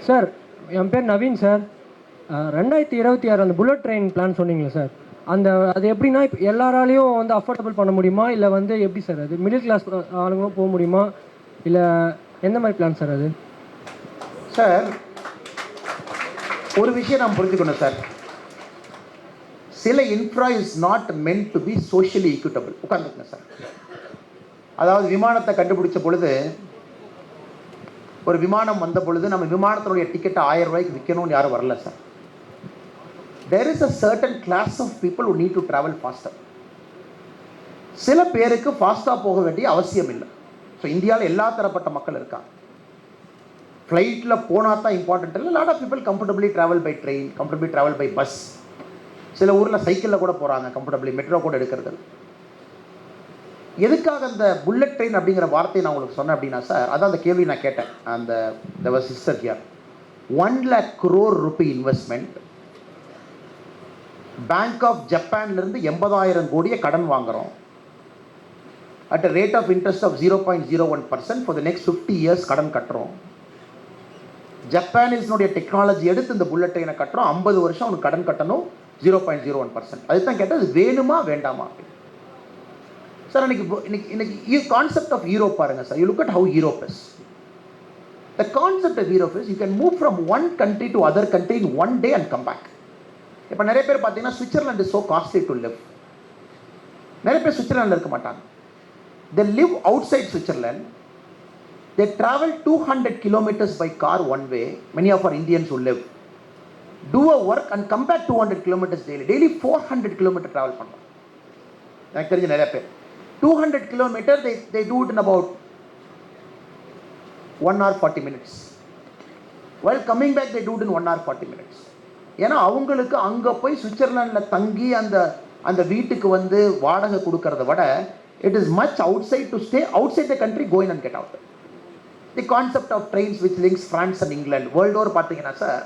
Sir, என் பேர் Naveen sir. 2026 அந்த bullet train plan சொன்னீங்களே சார், அது எப்படின்னா இப்போ எல்லாராலையும் வந்து அஃபோர்டபுள் பண்ண முடியுமா, இல்லை வந்து எப்படி சார் அது மிடில் கிளாஸ் ஆளுங்களும் போக முடியுமா, இல்லை எந்த மாதிரி பிளான் சார் அது? சார், ஒரு விஷயம் நாம் புரிஞ்சுக்கணும் சார். சில infra is not meant to be socially equitable. உட்காந்துருங்க சார். அதாவது விமானத்தை கண்டுபிடிச்ச பொழுது, ஒரு விமானம் வந்த பொழுது நம்ம விமானத்தினுடைய டிக்கெட்டை 1000 ரூபாய்க்கு விற்கணும்னு யாரும் வரல sir. there is a certain class of people who need to travel faster. சில பேருக்கு ஃபாஸ்ட்டாக போக வேண்டிய அவசியம் இல்லை. ஸோ இந்தியாவில் எல்லா தரப்பட்ட மக்கள் இருக்காங்க. ஃப்ளைட்டில் போனால் தான் இம்பார்ட்டன்ட் இல்லை. Lot of people comfortably travel by train, comfortably travel by bus. சில ஊரில் சைக்கிளில் கூட போகிறாங்க, கம்ஃபர்டபுளி மெட்ரோ கூட எடுக்கிறது. எதுக்காக அந்த புல்லட் ட்ரெயின் அப்படிங்கிற வார்த்தையை நான் உங்களுக்கு சொன்னேன் அப்படின்னா சார், அதான் அந்த கேள்வி நான் கேட்டேன். அந்த sister here 1 lakh crore rupee investment. Bank of ஜப்பான்லேருந்து 80,000 கோடியை கடன் வாங்குகிறோம். At a rate of interest of 0.01% for the next 50 years கடன் கட்டுறோம். ஜப்பானீஸ்னுடைய டெக்னாலஜி எடுத்து இந்த புல்லட் ட்ரெயினை கட்டுறோம். 50 வருஷம் அவனுக்கு கடன் கட்டணும், 0.01%. அதுதான் கேட்டால், இது வேணுமா வேண்டாமா சார்? இன்னைக்கு கான்செப்ட் ஆஃப் யூரோப் பாருங்க சார். You look at how Europe is. The concept of Europe is you can move from one country to other country in one day and come back. இப்போ நிறைய பேர் பார்த்தீங்கன்னா Switzerland is so costly to live. நிறைய பேர் சுவிட்சர்லாண்டில் இருக்க மாட்டாங்க. they live outside Switzerland. They travel 200 kilometers by car one way. Many of our Indians who live do a work and come back 200 kilometers daily 400 kilometer travel பண்ணுவாங்க. எனக்கு தெரிஞ்ச நிறைய பேர் 200 kilometer they do it in about 1 hour 40 minutes. While coming back they do it in 1 hour 40 minutes. ஏன்னா அவங்களுக்கு அங்கே போய் சுவிட்சர்லாண்டில் தங்கி அந்த வீட்டுக்கு வந்து வாடகை கொடுக்கறத விட it is much outside to stay outside the country, go in and get out. The concept of trains which links France and England, world over பார்த்தீங்கன்னா sir,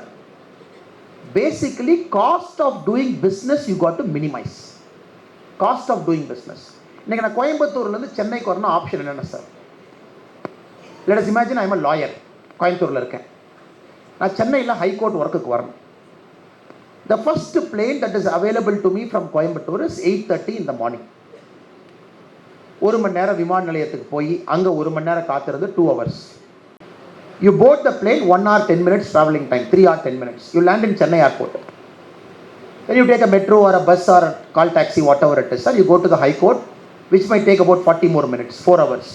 basically cost of doing business you got to minimize. Cost of doing business. இன்னைக்கு நான் கோயம்புத்தூர்லேருந்து சென்னைக்கு வரணும், option என்னென்ன sir? let us imagine I am a lawyer. கோயம்புத்தூரில் இருக்கேன், நான் சென்னையில் ஹைகோர்ட் ஒர்க்குக்கு வரணும். The first plane that is available to me from Coimbatore is 8:30 in the morning. 1 மணி நேரம் விமான நிலையத்துக்கு போய் அங்கே 1 மணி நேரம் காத்திருந்து 2 hours. You board the plane 1 hour 10 minutes traveling time, 3 hour 10 minutes. You land in Chennai airport. Then you take a metro or a bus or a call taxi, whatever it is, sir. You go to the high court, which might take about 40 more minutes, 4 hours.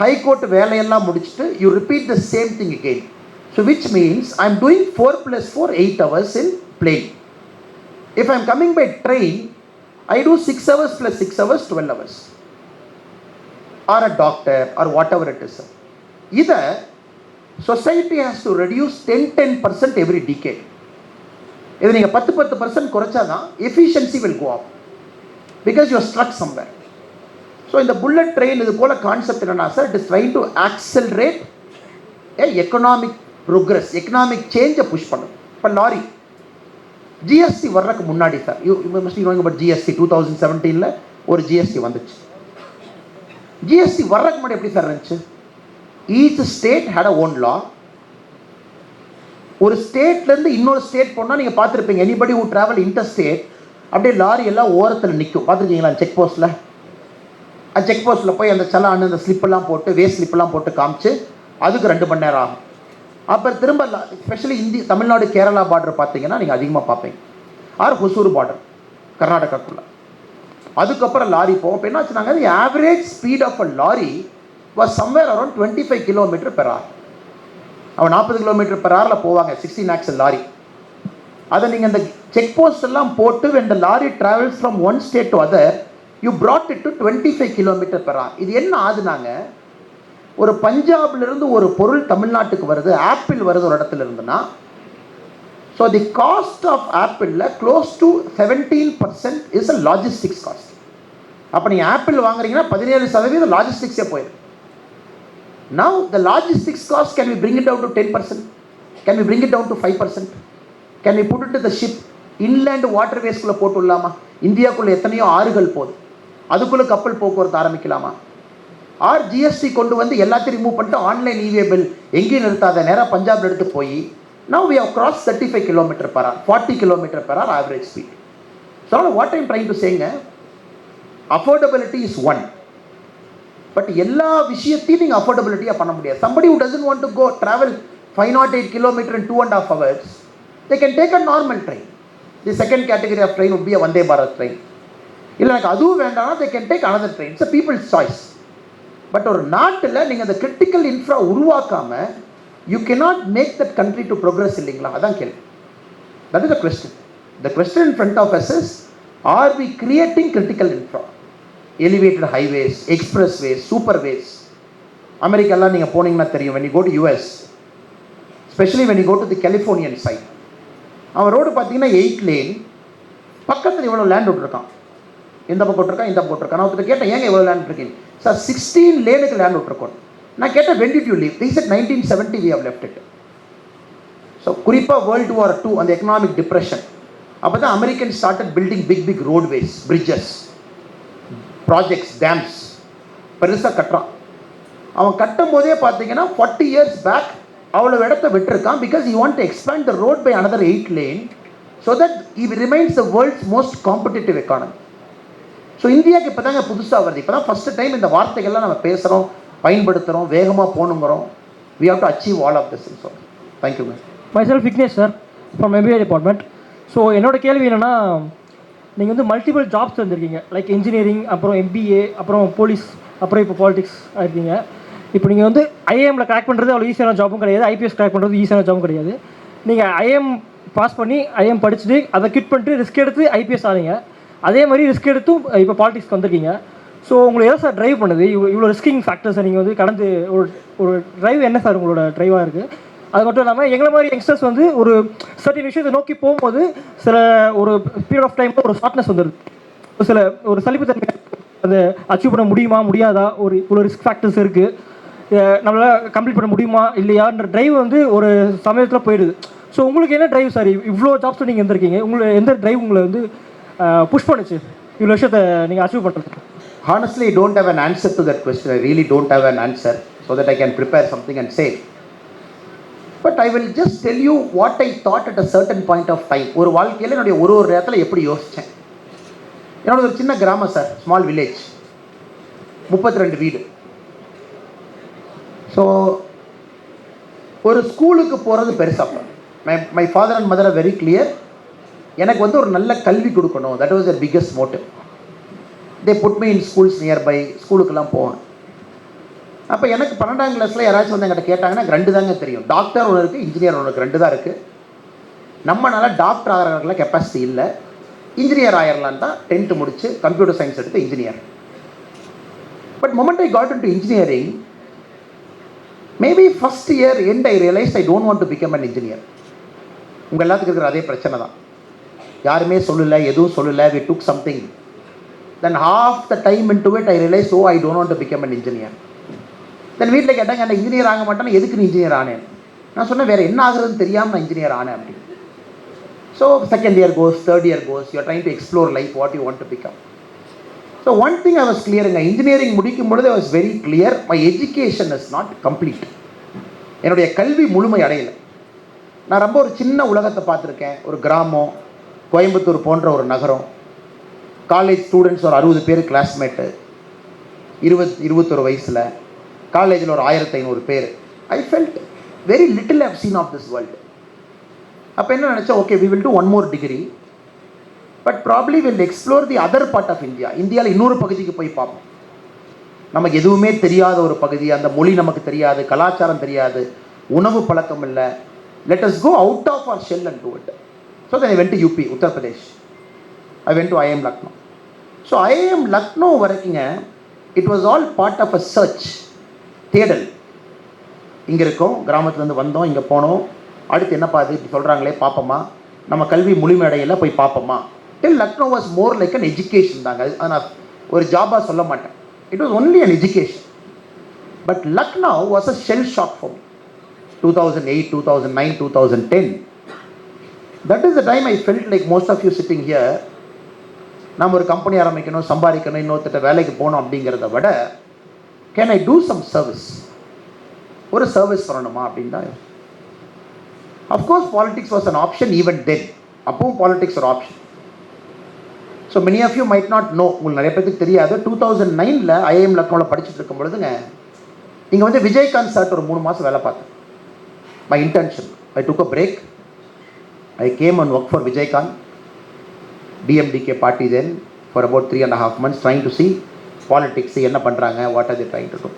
High court வேலையெல்லாம் முடிச்சுட்டு you repeat the same thing again. So which means I'm doing 4 plus 4, 8 hours in plane. If I'm coming by train, I do 6 hours plus 6 hours, 12 hours. Or a doctor or whatever it is. Either society has to reduce 10% every decade. இதை நீங்கள் 10% குறைச்சாதான் efficiency will go up. Because you are stuck somewhere. So இந்த bullet train இது போல concept என்னன்னா sir, it is trying to accelerate economic progress, economic change push பண்ணும். இப்போ lorry GST வர்றதுக்கு முன்னாடி sir, you must knowing about GST. 2017 ஒரு GST வந்துச்சு. ஜிஎஸ்டி வர்றதுக்கு முன்னாடி எப்படி சார் இருந்துச்சு? Each state had a own law. ஒரு ஸ்டேட்லேருந்து இன்னொரு ஸ்டேட் போனால் நீங்கள் பார்த்துருப்பீங்க, anybody who travel inter state, அப்படியே லாரி எல்லாம் ஓரத்தில் நிற்கும். பார்த்துருக்கீங்களா செக் போஸ்ட்டில்? அந்த செக் போஸ்ட்டில் போய் அந்த சலான், அந்த ஸ்லிப்பெல்லாம் போட்டு, வேஸ்ட் ஸ்லிப்பெல்லாம் போட்டு காமிச்சு அதுக்கு 2 மணி நேரம் ஆகும். அப்புறம் திரும்ப ஸ்பெஷலி தமிழ்நாடு கேரளா பார்டர் பார்த்தீங்கன்னா நீங்கள் அதிகமாக பார்ப்பீங்க. ஆர் ஹொசூர் பார்டர் கர்நாடகாக்குள்ள. அதுக்கப்புறம் லாரி போகும். இப்போ என்ன ஆச்சுனாங்க, the average speed of a lorry was somewhere around 25 km/h. அவன் 40 km/h போவாங்க 16 axle லாரி. அதை நீங்கள் இந்த செக் போஸ்ட் எல்லாம் போட்டு when the lorry travels from one state to other, you brought it to 25 km/h. இது என்ன ஆகுதுனாங்க, ஒரு பஞ்சாப்லேருந்து ஒரு பொருள் தமிழ்நாட்டுக்கு வருது, ஆப்பிள் வருது ஒரு இடத்துல இருந்துன்னா, ஸோ தி காஸ்ட் ஆஃப் ஆப்பிளில் close to 17% is a logistics cost. அப்போ நீங்கள் ஆப்பிள் வாங்குறீங்கன்னா 17% லாஜிஸ்டிக்ஸே போயிடும். Now the logistics cost can we bring it down to 10%? Can we bring it down to 5%? Can we put it to the ship? Inland வாட்டர்வேஸ்குள்ளே போட்டு விடலாமா? இந்தியாவுக்குள்ளே எத்தனையோ ஆறுகள் போகுது, அதுக்குள்ளே கப்பல் போக்குவரத்து ஆரம்பிக்கலாமா? ஆர் ஜிஎஸ்டி கொண்டு வந்து எல்லாத்தையும் ரிமூவ் பண்ணிட்டு ஆன்லைன் இவே பில் எங்கேயும் நிறுத்தாத நேராக பஞ்சாப்ல எடுத்து போய் now we have crossed 35 km/h 40 km/h average speed. So what I'm trying to saying, affordability is one, but எல்லா விஷயத்தையும் நீங்கள் அஃபோர்டபிலிட்டியாக பண்ண முடியாது. somebody who doesn't want to go travel 508 km in 2.5 hours, they can take a normal train. The second category of train would be a Vande Bharat train. இல்லை எனக்கு அதுவும் வேண்டாம்னா they can take another train. It's a people's choice. But ஒரு நாட்டில் நீங்கள் அந்த critical infra உருவாக்காம you cannot make that country to progress இல்லைங்களா? அதான் கேள்வி. That is the question. The question in front of us is, are we creating critical infra? Elevated highways, expressways, superways. அமெரிக்காலாம் நீங்கள் போனீங்கன்னா தெரியும். when you go to US, especially when you go to the Californian side, அவன் road பார்த்தீங்கன்னா 8 lane, பக்கத்தில் இவ்வளோ land விட்டுருக்கான். இந்த பக்கம் விட்டுருக்கான், இந்த பக்கம் விட்டுருக்கான். நான் ஒருத்தர் கேட்டேன், ஏங்க இவ்வளோ லேண்ட் இருக்கீங்க சார்? 16 லேனுக்கு லேண்ட் விட்டுருக்கோம். நான் கேட்டேன், when did you leave? They said 1970 we have left it. So குறிப்பாக World War II அந்த எக்கனாமிக் டிப்ரெஷன் அப்போ தான் American started building big roadways, bridges, projects, dams பெருசாக கட்டுறான். அவன் கட்டும் போதே பார்த்தீங்கன்னா 40 years பேக் அவ்வளோ இடத்த விட்டுருக்கான். Because you want to expand the road by another 8 lane so that it remains the world's most competitive economy. So இந்தியாவுக்கு இப்போ தாங்க புதுசாக வருது. இப்போ தான் ஃபஸ்ட்டு டைம் இந்த வார்த்தைகள்லாம் நம்ம பேசுகிறோம், பயன்படுத்துகிறோம், வேகமாக போகணுங்கிறோம். we have to achieve all of this. So thank you, man. myself Vignesh sir from MBA department. So என்னோட கேள்வி என்னென்னா, நீங்கள் வந்து மல்டிபிள் ஜாப்ஸ் வந்திருக்கீங்க, லைக் இன்ஜினியரிங், அப்புறம் MBA, அப்புறம் போலீஸ், அப்புறம் இப்போ பாலிடிக்ஸ் ஆகிருக்கீங்க. இப்போ நீங்கள் வந்து ஐஏஎம்மில் கிராக் பண்ணுறது அவ்வளோ ஈஸியான ஜாப்பும் கிடையாது, ஐபிஎஸ் கிராக் பண்ணுறது ஈஸியான ஜாப்பும் கிடையாது. நீங்கள் ஐஏஎம் பாஸ் பண்ணி ஐஏஎம் படிச்சுட்டு அதை கிட் பண்ணிட்டு ரிஸ்க் எடுத்து ஐபிஎஸ் ஆனீங்க. அதே மாதிரி ரிஸ்க் எடுத்தும் இப்போ பாலிடிக்ஸ்க்கு வந்திருக்கீங்க. ஸோ உங்களுக்கு எதாவது சார் ட்ரைவ் பண்ணுது இவ்வளோ ரிஸ்கிங் ஃபேக்டர்ஸை நீங்கள் வந்து கடந்து ஒரு ட்ரைவ் என்ன சார் உங்களோட ட்ரைவாக இருக்குது? அது மட்டும் இல்லாமல் எங்களை மாதிரி யங்ஸ்டர்ஸ் வந்து ஒரு சர்டின் விஷயத்தை நோக்கி போகும்போது சில ஒரு பீரியட் ஆஃப் டைமில் ஒரு ஷார்ட்னஸ் வந்துடுது, சில ஒரு சலிப்புத்தன்மை, அதை அச்சீவ் பண்ண முடியுமா முடியாதா, ஒரு இவ்வளோ ரிஸ்க் ஃபேக்டர்ஸ் இருக்குது, நம்மளால் கம்ப்ளீட் பண்ண முடியுமா இல்லையான்ற ட்ரைவ் வந்து ஒரு சமயத்தில் போயிடுது. ஸோ உங்களுக்கு என்ன ட்ரைவ் சார்? இவ்வளோ ஜாப்ஸ் நீங்கள் இருந்திருக்கீங்க, உங்களை எந்த ட்ரைவ் உங்களை வந்து புஷ் பண்ணுச்சு இவ்வளோ விஷயத்தை நீங்கள் அச்சீவ் பண்ணுறது? Honestly, I don't have an answer to that question. I really don't have an answer so that I can prepare something and say. But I will just tell you what I thought at a certain point of time. ஒரு வாழ்க்கையில் என்னுடைய ஒரு நேரத்தில் எப்படி யோசித்தேன். என்னோட ஒரு சின்ன கிராமம் சார், ஸ்மால் வில்லேஜ், 32 வீடு. ஸோ ஒரு ஸ்கூலுக்கு போகிறது பெருசாக, my father and mother are very clear, எனக்கு வந்து ஒரு நல்ல கல்வி கொடுக்கணும். That was the biggest motive. They put me in schools nearby, ஸ்கூலுக்கெல்லாம் போவேன். அப்போ எனக்கு 12ஆம் கிளாஸில் யாராச்சும் வந்து என்கிட்ட கேட்டாங்கன்னா 2 தாங்க தெரியும், டாக்டர் ஒன்று இருக்குது, இன்ஜினியர் ஒன்று இருக்குது, 2 தான் இருக்குது. நம்மளால் டாக்டர் ஆகிறவங்களுக்குலாம் கெப்பாசிட்டி இல்லை, இன்ஜினியர் ஆயிரலான் தான் 10th முடிச்சு கம்ப்யூட்டர் சயின்ஸ் எடுத்து engineer. But moment I got into engineering, maybe first year end I realise I don't want to become an engineer. உங்கள் எல்லாத்துக்கு இருக்கிற அதே பிரச்சனை தான், யாருமே சொல்லலை, எதுவும் சொல்லலை, we took something. Then half the time into it I realized, oh, I don't want to become an engineer. Then வீட்டில் கேட்டாங்க, என்ன இன்ஜினியர் ஆக மாட்டேன்னா எதுக்கு நீ இன்ஜினியர் ஆனேன்? நான் சொன்னேன், வேறு என்ன ஆகுறதுன்னு தெரியாமல் நான் இன்ஜினியர் ஆனேன் அப்படின்னு. So second year goes, third year goes, you are trying to explore life, what you want to become. So one thing I was கிளியருங்க, இன்ஜினியரிங் முடிக்கும் பொழுது I was very clear, my education is not complete. என்னுடைய கல்வி முழுமை அடையலை. நான் ரொம்ப ஒரு சின்ன உலகத்தை பார்த்துருக்கேன். ஒரு கிராமம், கோயம்புத்தூர் போன்ற ஒரு நகரம், காலேஜ் ஸ்டூடெண்ட்ஸ் ஒரு 60 பேர் கிளாஸ்மேட்டு, 21 வயசில் காலேஜில் ஒரு 1500 பேர். I felt very little have seen of this world. அப்போ என்ன நினச்சா, okay we will do 1 more degree, but probably will explore the other part of India. இந்தியாவில் இன்னொரு பகுதிக்கு போய் பார்ப்போம். நமக்கு எதுவுமே தெரியாத ஒரு பகுதி, அந்த மொழி நமக்கு தெரியாது, கலாச்சாரம் தெரியாது, உணவு பழக்கம் இல்லை. Let us go out of our shell and do it. So then I went to UP, Uttar Pradesh. I went to IIM Lucknow. So IIM Lucknow வரைக்குங்க, it was all part of a search, தேடல். இங்கே இருக்கோம், கிராமத்துலேருந்து வந்தோம், இங்கே போனோம், அடுத்து என்னப்பா அது இப்படி சொல்கிறாங்களே பார்ப்போமா, நம்ம கல்வி முழுமையடையில் போய் பார்ப்போமா. டில் Lucknow was more like an education தாங்க. அது நான் ஒரு ஜாபாக சொல்ல மாட்டேன். It was only an education. But Lucknow was a shell shock for me. 2008, 2009, 2010. That is the time I felt like most of you sitting here, நம்ம ஒரு company ஆரம்பிக்கணும், சம்பாதிக்கணும், இன்னொருத்தட்ட வேலைக்கு போகணும் அப்படிங்கிறத விட can I do some service, ஒரு service பண்ணணுமா அப்படின்னு தான். Of course politics was an option even then, அப்பவும் பாலிடிக்ஸ் ஒரு option. So many of you might not know, உங்களுக்கு நிறைய பேருக்கு தெரியாது. 2009 ஐஏஎம் லக்னோவில் படிச்சுட்டு இருக்கும் பொழுதுங்க, இங்கே வந்து விஜயகாந்த் சார் ஒரு 3 மாதம் வேலை பார்த்தேன். My internship, I took a break, I came and work for Vijayakanth DMDK party then for about 3.5 months trying to see politics, என்ன பண்ணுறாங்க, what are they trying to do.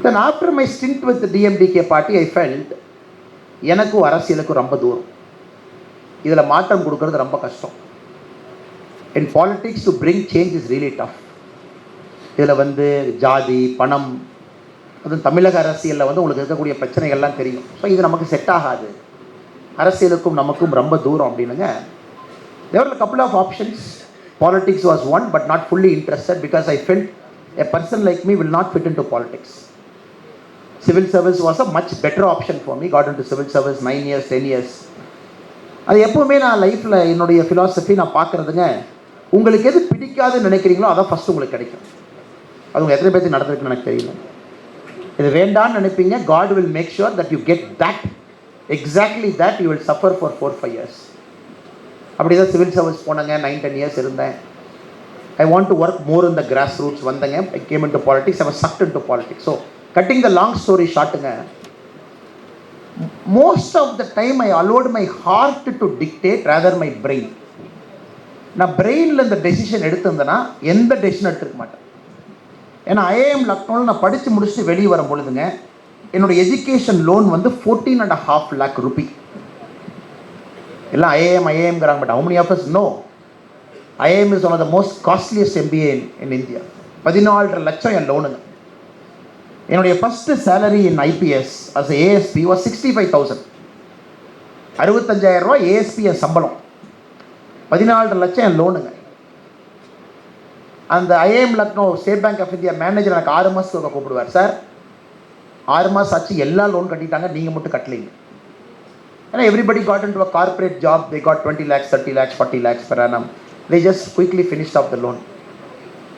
Then after my stint with the DMDK party, I felt எனக்கும் அரசியலுக்கும் ரொம்ப தூரம், இதில் மாற்றம் கொடுக்கறது ரொம்ப கஷ்டம். In politics to bring change is really tough. இதில் வந்து ஜாதி பணம், அதுவும் தமிழக அரசியலில் வந்து உங்களுக்கு இருக்கக்கூடிய பிரச்சனைகள்லாம் தெரியும். ஸோ இது நமக்கு செட் ஆகாது, அரசியலுக்கும் நமக்கும் ரொம்ப தூரம் அப்படின்னுங்க. There were a couple of options. Politics was one, but not fully interested because I felt a person like me will not fit into politics. Civil service was a much better option for me. Got into civil service 9 years, 10 years. அது எப்போவுமே நான் லைஃப்பில் என்னுடைய philosophy நான் பார்க்குறதுங்க, உங்களுக்கு எது பிடிக்காதுன்னு நினைக்கிறீங்களோ அதான் ஃபஸ்ட்டு உங்களுக்கு கிடைக்கும். அது உங்கள் எத்தனை பேருக்கு நடந்திருக்குன்னு எனக்கு தெரியல. இது வேண்டான்னு நினைப்பீங்க, God will make sure that you get that, exactly that you will suffer for 4-5 years. அப்படி தான் சிவில் சர்வீஸ் போனேங்க, 9-10 years இருந்தேன். I want to work more in the grass roots வந்தேங்க. I came into politics, I was sucked into politics. So cutting the long story ஷார்ட்டுங்க, most of the time I allot my heart to dictate rather my brain. நான் பிரெயினில் இந்த decision எடுத்திருந்தேன்னா எந்த decision எடுத்துக்க மாட்டேன். ஏன்னா IIM லக்னோவில் நான் படித்து முடிச்சுட்டு வெளியே வரும் பொழுதுங்க, என்னோடய எஜுகேஷன் லோன் வந்து 14.5 lakh rupee. எல்லாம் ஐஏஎம்ங்கிறாங்க, but how many of us know IIM is one of the most costliest MBA in India. 14 லட்சம் என் லோனுங்க. என்னுடைய first salary in IPS as a ASP was 65,000. 65,000 ரூபா ASP என் சம்பளம், 14 லட்சம் என் லோனுங்க. அந்த IIM Lucknow State Bank of India manager எனக்கு 6 மாதத்துக்கு கூப்பிடுவார். சார் 6 மாதம் ஆச்சு, எல்லா லோன் கட்டிட்டாங்க, நீங்கள் மட்டும் கட்டலைங்க. ஏன்னா everybody got into a corporate job, they got 20 lakhs, 30 lakhs, 40 lakhs per annum. They just quickly finished off the loan.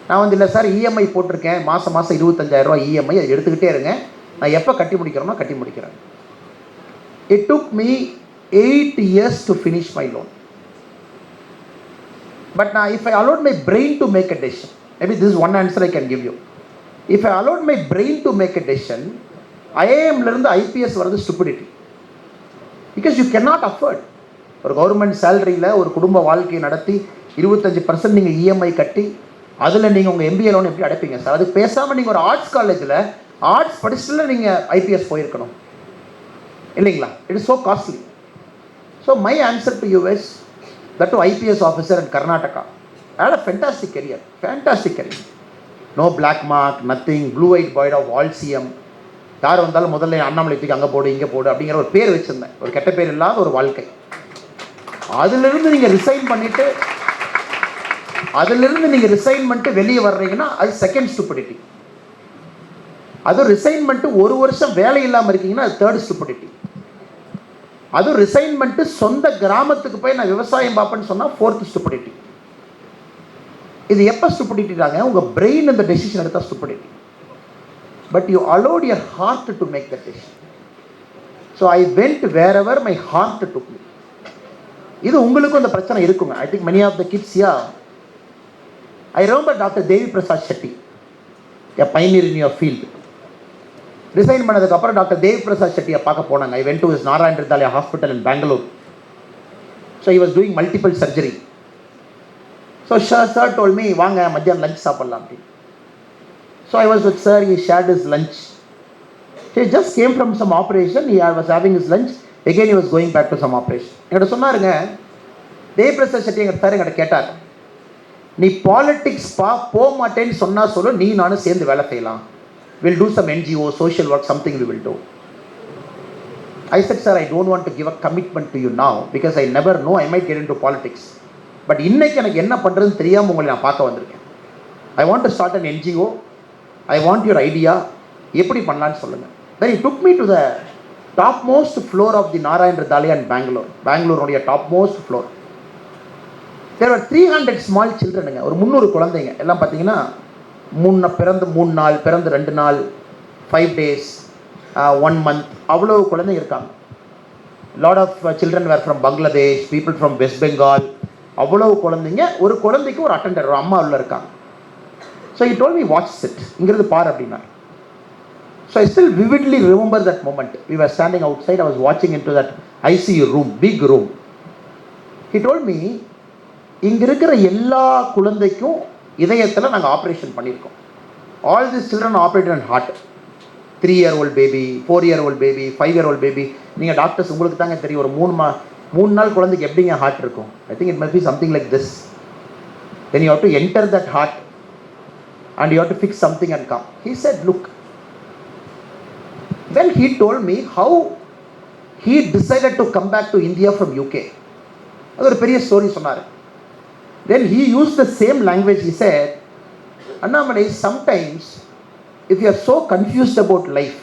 நான் வந்து இல்லை சார், இஎம்ஐ போட்டிருக்கேன், மாதம் 25,000 ரூபா இஎம்ஐ, அதை எடுத்துக்கிட்டே இருங்க, நான் எப்போ கட்டி முடிக்கிறேனோ கட்டி முடிக்கிறேன். It took me 8 years to finish my loan. But now if I allowed my brain to make a decision, maybe this is one answer I can give you. If I allowed my brain to make a decision, IIM-லேருந்து IPS வரது stupidity. Because you cannot afford. ஒரு government சேலரியில் ஒரு குடும்ப வாழ்க்கையை நடத்தி 25% நீங்கள் EMI கட்டி அதில் நீங்கள் உங்கள் MBA லோன் எப்படி அடைப்பீங்க சார்? அதுக்கு பேசாமல் நீங்கள் ஒரு ஆர்ட்ஸ் காலேஜில் ஆர்ட்ஸ் படிச்சுட்டு நீங்கள் IPS போயிருக்கணும் இல்லைங்களா? It is so costly. So my answer to you is that to IPS officer in Karnataka. I had a fantastic career. No black mark, nothing, blue-eyed boy of all CM. யார் வந்தாலும் முதல்ல அண்ணாமலை தூக்கி அங்கே போடு இங்கே போடு அப்படிங்கிற ஒரு பேர் வச்சுருந்தேன். ஒரு கெட்ட பேர் இல்லாத ஒரு வாழ்க்கை. அதிலிருந்து நீங்கள் ரிசைன் பண்ணிட்டு வெளியே வர்றீங்கன்னா அது செகண்ட் ஸ்டூபிடிட்டி. அதுவும் ரிசைன்மெண்ட்டு 1 வருஷம் வேலை இல்லாமல் இருக்கீங்கன்னா அது தேர்ட் ஸ்டூபிடிட்டி. அதுவும் ரிசைன்மெண்ட்டு சொந்த கிராமத்துக்கு போய் நான் விவசாயம் பார்ப்பேன்னு சொன்னால் ஃபோர்த் ஸ்டூபிடிட்டி. இது எப்போ ஸ்டூபிடிட்டி தாங்க? உங்கள் பிரெயின் இந்த டெசிஷன் எடுத்தால் stupidity. But you allot your heart to make the decision. So I went wherever my heart took me. இது உங்களுக்கும் இந்த பிரச்சனை இருக்குங்க. I think many of the kids யா. I remember doctor Devi Prasad Shetty, a pioneer in your field. Resign பண்ணதுக்கப்புறம் doctor Devi Prasad ஷெட்டியை பார்க்க போனாங்க. I went to his Narayana Hrudayalaya hospital in Bangalore. So he was doing multiple surgery. So sir told me, வாங்க மத்தியானம் lunch சாப்பிட்லாம் அப்படின்னு. So I was with sir, he shared his lunch. He just came from some operation, he was having his lunch, again he was going back to some operation. என்கிட்ட சொன்னாருங்க, தேவி Prasad Shetty sir என்கிட்ட கேட்டார், நீ politics போக மாட்டேன்னு சொன்னால் சொல்லு, நீ நானும் சேர்ந்து வேலை செய்யலாம். We'll do some NGO, social work, something we will do. I said, sir, I don't want to give a commitment to you now because I never know, I might get into politics. But இன்னைக்கு எனக்கு என்ன பண்ணுறதுன்னு தெரியாமல் உங்களை நான் பார்க்க வந்திருக்கேன். I want to start an NGO. I want your idea. எப்படி பண்ணலான்னு சொல்லுங்கள். Then he took me to the topmost floor of the Narayan Hridayalaya in Bangalore. Bangalore topmost floor. There were 300 small children. ஒரு 300 குழந்தைங்க. எல்லாம் பார்த்தீங்கன்னா பிறந்து 3 நாள், பிறந்து 2 நாள், 5 days, 1 month, அவ்வளோ குழந்தைங்க இருக்காங்க. Lot of children were from Bangladesh, people from West Bengal, அவ்வளோ குழந்தைங்க. ஒரு குழந்தைக்கு ஒரு அட்டெண்டர், ஒரு அம்மா உள்ள இருக்காங்க. So he told me watch it, இங்கிறது பார் அப்படின்னா. So I still vividly remember that moment. We were standing outside, I was watching into that ICU room, big room. He told me, இங்க இருக்கிற எல்லா குழந்தைக்கும் இதயத்தில் நாங்கள் ஆப்ரேஷன் பண்ணியிருக்கோம். All these children operated on heart. 3-year-old baby, 4-year-old baby, 5-year-old baby. நீங்கள் doctors உங்களுக்கு தாங்க தெரியும், ஒரு 3 நாள் குழந்தைக்கு எப்படிங்க ஹார்ட் இருக்கும். I think it must be something like this. Then you have to enter that heart and you have to fix something and come. He said, look. Then he told me how he decided to come back to India from UK. அது ஒரு பெரிய story சொன்னார். Then he used the same language. He said, Annamalai, sometimes if you are so confused about life,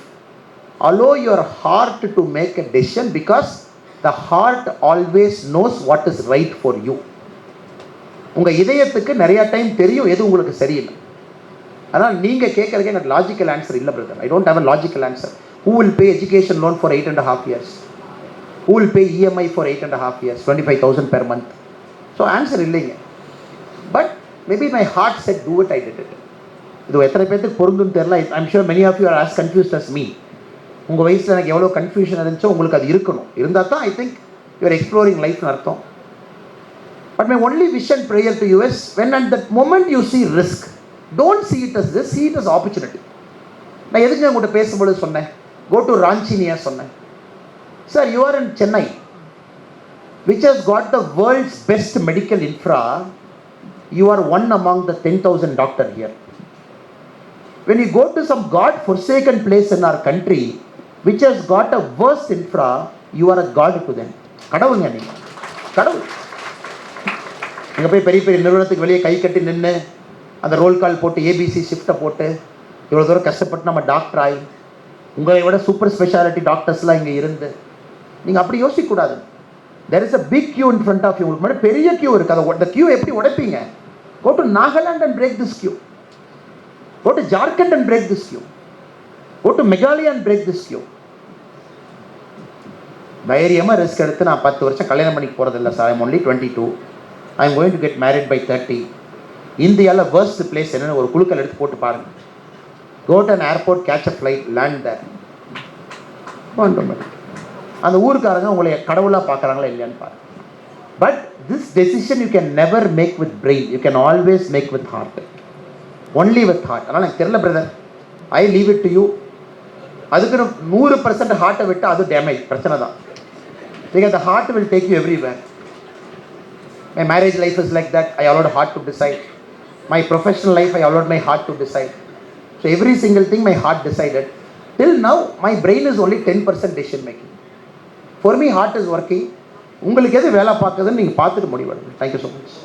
allow your heart to make a decision, because the heart always knows what is right for you. உங்கள் இதயத்துக்கு நிறையா time தெரியும் எது உங்களுக்கு சரியில்லை. ஆனால் நீங்கள் கேட்குறதுக்கு எனக்கு லாஜிக்கல் ஆன்சர் இல்லை brother. I don't have a logical answer. Who will pay education loan for 8.5 years? Who will pay EMI for 8.5 years? 25,000 per month. So answer இல்லைங்க. But maybe my heart said do it, I did it. இது எத்தனை பேருக்கு பொருந்துன்னு தெரியல. I'm sure many of you are as confused as me. உங்கள் வயசில் எனக்கு எவ்வளோ confusion இருந்துச்சோ உங்களுக்கு அது இருக்கணும். இருந்தால் தான் I think you are exploring லைஃப்னு அர்த்தம். But my only wish and prayer to you is, when at that moment you see risk, don't see it as this, see it as opportunity. நான் எதுக்கு உங்கள்கிட்ட பேசும்போது சொன்னேன், go to Ranchi சொன்னேன். Sir, you are in Chennai, which has got the world's best medical infra. You are one among the 10,000 doctors here. When you go to some God-forsaken place in our country, which has got a worse infra, you are a God to them. கடவுளுங்க நீங்கள், கடவுள். நீங்கள் போய் பெரிய பெரிய நிறுவனத்துக்கு வெளியே கை கட்டி நின்று அந்த ரோல் கால் போட்டு ஏபிசி ஷிஃப்ட்டை போட்டு இவ்வளோ தூரம் கஷ்டப்பட்டு நம்ம டாக்டர் ஆகி, உங்களை விட சூப்பர் ஸ்பெஷாலிட்டி டாக்டர்ஸ்லாம் இங்கே இருந்து நீங்கள் அப்படி யோசிக்கக்கூடாது. There is a big queue in front of you. உங்களுக்கு முன்னாடி பெரிய கியூ இருக்குது. அதை அந்த கியூ எப்படி உடைப்பீங்க? Go to Nagaland and break this queue. Go to Jharkhand and break this queue. Go to Meghalaya and break this queue. தைரியமாக risk எடுத்து நான் 10 வருஷம் கல்யாணம் பண்ணிக்க போகிறதில்ல சார். I'm only 22. I'm going to get married by 30. இந்தியாவில் வேர்ஸ்ட் பிளேஸ் என்னென்னு ஒரு குழுக்கள் எடுத்து போட்டு பாருங்கள். Go to an airport, catch a flight, land there. அந்த ஊருக்காரங்க உங்களை கடவுளாக பார்க்குறாங்களா இல்லையான்னு பாருங்கள். But this decision you can never make with brain, you can always make with heart. Only with heart. அதனால் எனக்கு தெரியல brother, I leave it to you. அதுக்கு 100% ஹார்ட்டை விட்டு அது டேமேஜ், பிரச்சனை தான். Because the heart will take you everywhere. My marriage life is like that. I allowed heart to decide. My professional life I allowed my heart to decide. So every single thing my heart decided. Till now my brain is only 10% decision making. For me heart is working. உங்களுக்கு எது வேலை பார்க்குதுன்னு நீங்கள் பார்த்துட்டு முடிவெடுங்க. Thank you so much.